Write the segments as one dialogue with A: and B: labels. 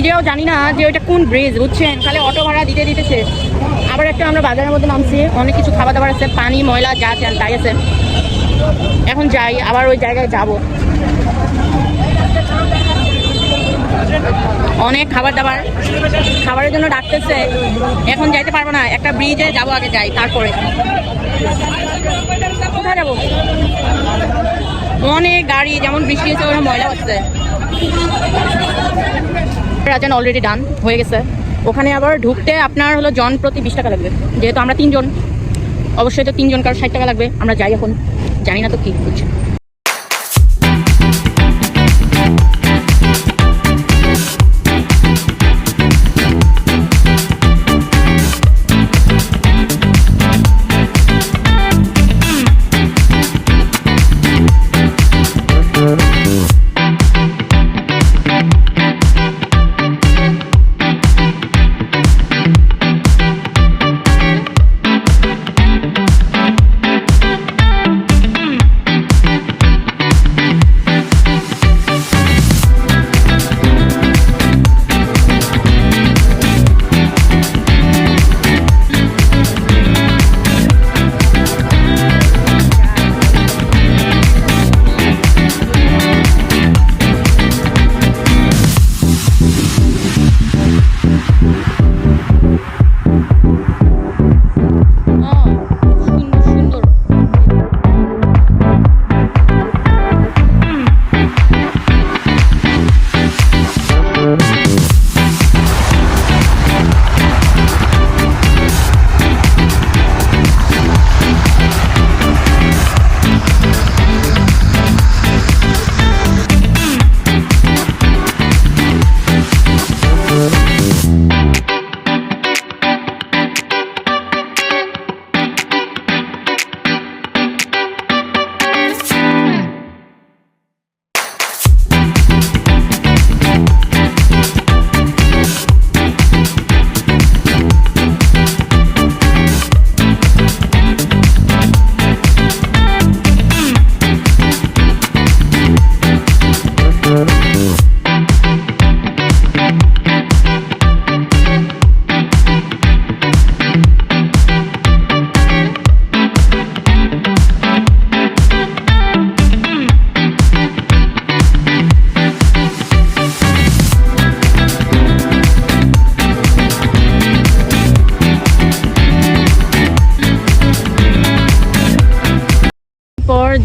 A: নিজেও জানি না যে ওইটা কোন ব্রিজ, বুঝছেন? খালি অটো ভাড়া দিতেছে। আবার একটা আমরা বাজারের মধ্যে নামছি, অনেক কিছু খাবার দাবার আছে, পানি ময়লা যা চান তাই আছে। এখন যাই, আবার ওই জায়গায় যাব। অনেক খাবারের জন্য ডাকতেছে, এখন যাইতে পারবো না। একটা ব্রিজে যাবো, আগে যাই, তারপরে কোথায় যাবো? অনেক গাড়ি, যেমন বৃষ্টি হয়েছে ওরা ময়লা হচ্ছে। রাজন অলরেডি ডান হয়ে গেছে। ওখানে আবার ঢুকতে আপনার হলো জন প্রতি 20 টাকা লাগবে। যেহেতু আমরা 3 জন, অবশ্যই তো 3 জন কারো 60 টাকা লাগবে। আমরা যাই, এখন জানি না তো কি বুঝছি।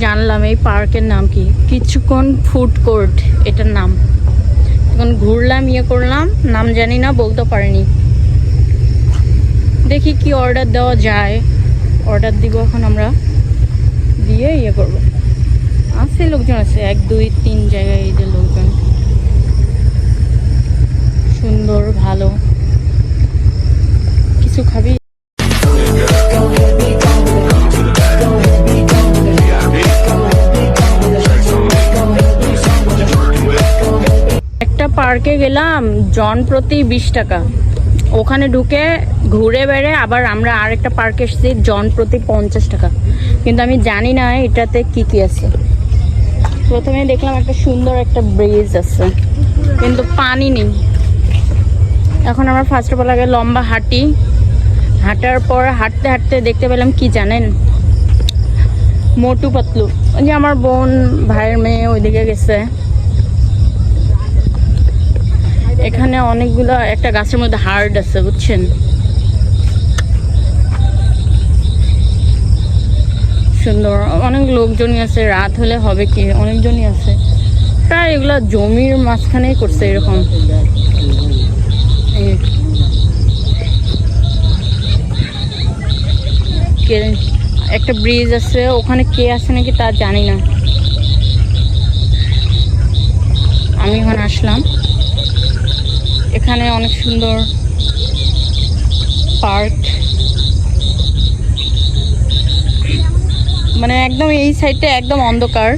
A: জানলাম এই পার্কের নাম কি, কিছুক্ষণ ফুড কোর্ট এটার নাম। এখন ঘুরলাম, করলাম, নাম জানি না, বলতে পারিনি। দেখি কি অর্ডার দেওয়া যায়। অর্ডার দিব এখন আমরা, দিয়ে করব। আছে লোকজন আছে, 1 2 3 জায়গায় এই যে লোকজন, সুন্দর ভালো। কিছু খাবি? পার্কে গেলাম, জন প্রতি 20 টাকা। ওখানে ঢুকে ঘুরে বেড়ে আবার আমরা আরেকটা পার্কে এসেছি, জন প্রতি 50 টাকা। কিন্তু আমি জানি না এটাতে কি কি আছে। প্রথমে দেখলাম একটা সুন্দর একটা ব্রিজ আছে, কিন্তু পানি নেই। এখন আমরা ফার্স্ট অফ অল আগে লম্বা হাঁটার পর হাঁটতে হাঁটতে দেখতে পেলাম কি জানেন, মোটু পাতলু। ওই যে আমার বোন ভাইয়ের মেয়ে ওইদিকে গেছে। এখানে অনেকগুলো, একটা গাছের মধ্যে হার্ড আছে, বুঝছেন? সুন্দর, অনেক লোকজনই আছে। রাত হলে হবে কি, অনেকজনই আছে। প্রায় এগুলো জমির মাঝখানেই করছে এরকম। একটা ব্রিজ আছে, ওখানে কে আছে নাকি তা জানি না। আমি এখন আসলাম, এখানে অনেক সুন্দর পার্ক। মানে একদম এই সাইডটা একদম অন্ধকার,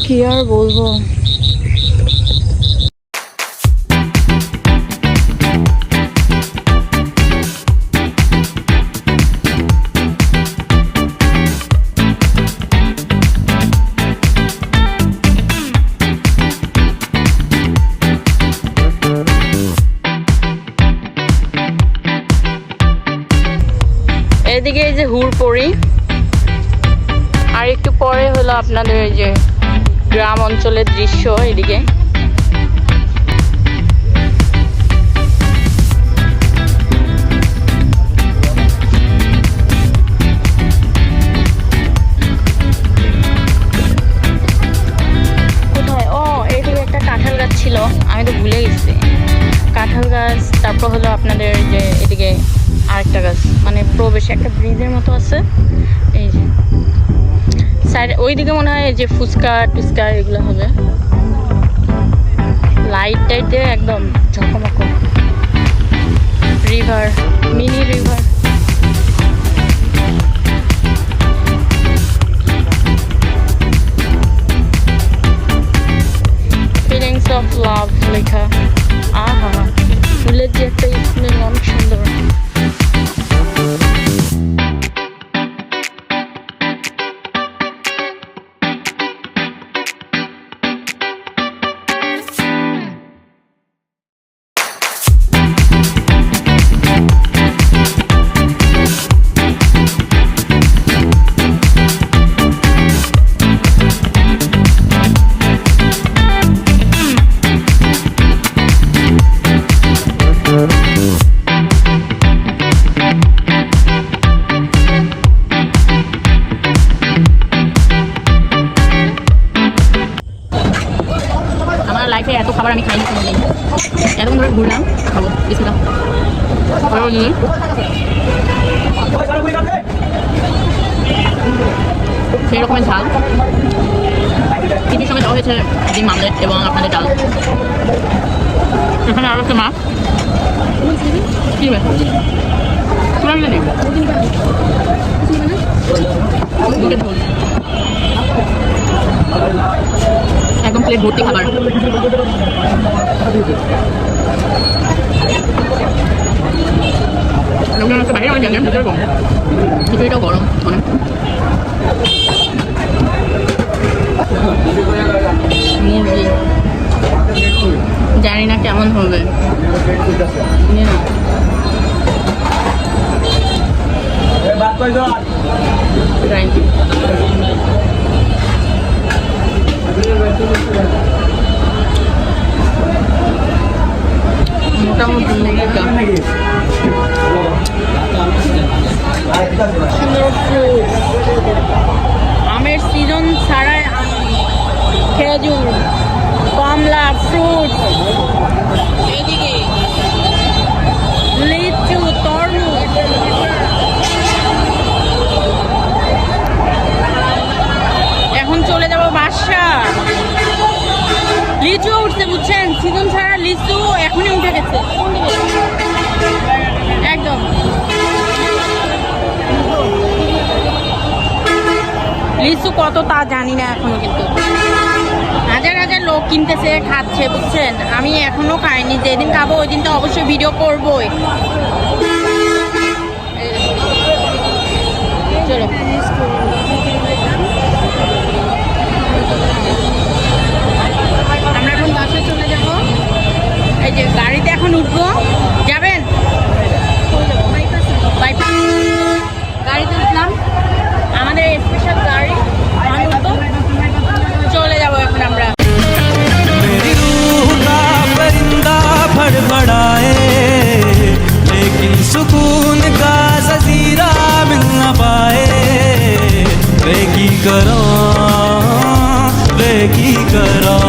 A: কি আর বলবো। হলো আপনাদের এই যে গ্রাম অঞ্চলের দৃশ্য। এদিকে কোথায়, ও এইদিকে একটা কাঁঠাল গাছ ছিল, আমি তো ভুলে গেছি। কাঁঠাল গাছ, তারপর হলো আপনাদের যে এদিকে আরেকটা গাছ, মানে প্রবেশে একটা ব্রিজের মতো আছে। এই যে সাইড ওইদিকে মনে হয় যে ফুচকা টুচকা এগুলো হবে। লাইট টাইট দিয়ে একদম ঝকমক। River, mini river. Feelings of love লেখা। আহা, ফুলের যে একটা স্মেল অনেক সুন্দর। লাইফে এত খাবার আমি খাইনি কোনোদিন। এতক্ষণ ধরে ঘুরলাম, খাবো বিসমিল্লাহ। সেই রকমের ঝাল। কিছুর সঙ্গে দেওয়া হয়েছে ডিম আমলেট এবং আপনাদের ডাল। এখানে আরো একটা মাছ কি একদম প্লেট ভর্তি খাবার। বাইরে অনেক জানলাম, ভিতরে কম, ভিতরেটাও গরম অনেক। মুরগি জানি না কেমন হবে। মোটামুটি আমের সিজন ছাড়াই খেজুর, কমলা, ফ্রুট, এদিকে লিচু, তরমুজ। এখন চলে যাবো বাসা। লিচু উঠছে বুঝছেন, সিজন ছাড়া লিচু এখনই উঠে গেছে একদম। লিচু কত তা জানি না এখনো, কিন্তু হাজার হাজার লোক কিনতেছে, খাচ্ছে বুঝছেন। আমি এখনো খাইনি, যেদিন খাবো ওই দিন তো অবশ্যই ভিডিও করবোই। চলো আমরা এখন বাসায় চলে যাব। এই যে গাড়িতে এখন উঠবো। যাবেন? গাড়িতে উঠলাম, আমাদের স্পেশাল গাড়ি। চলে যাবো এখন আমরা।
B: बड़ाए लेकिन सुकून का जजीरा मिल न पाए। वे की करो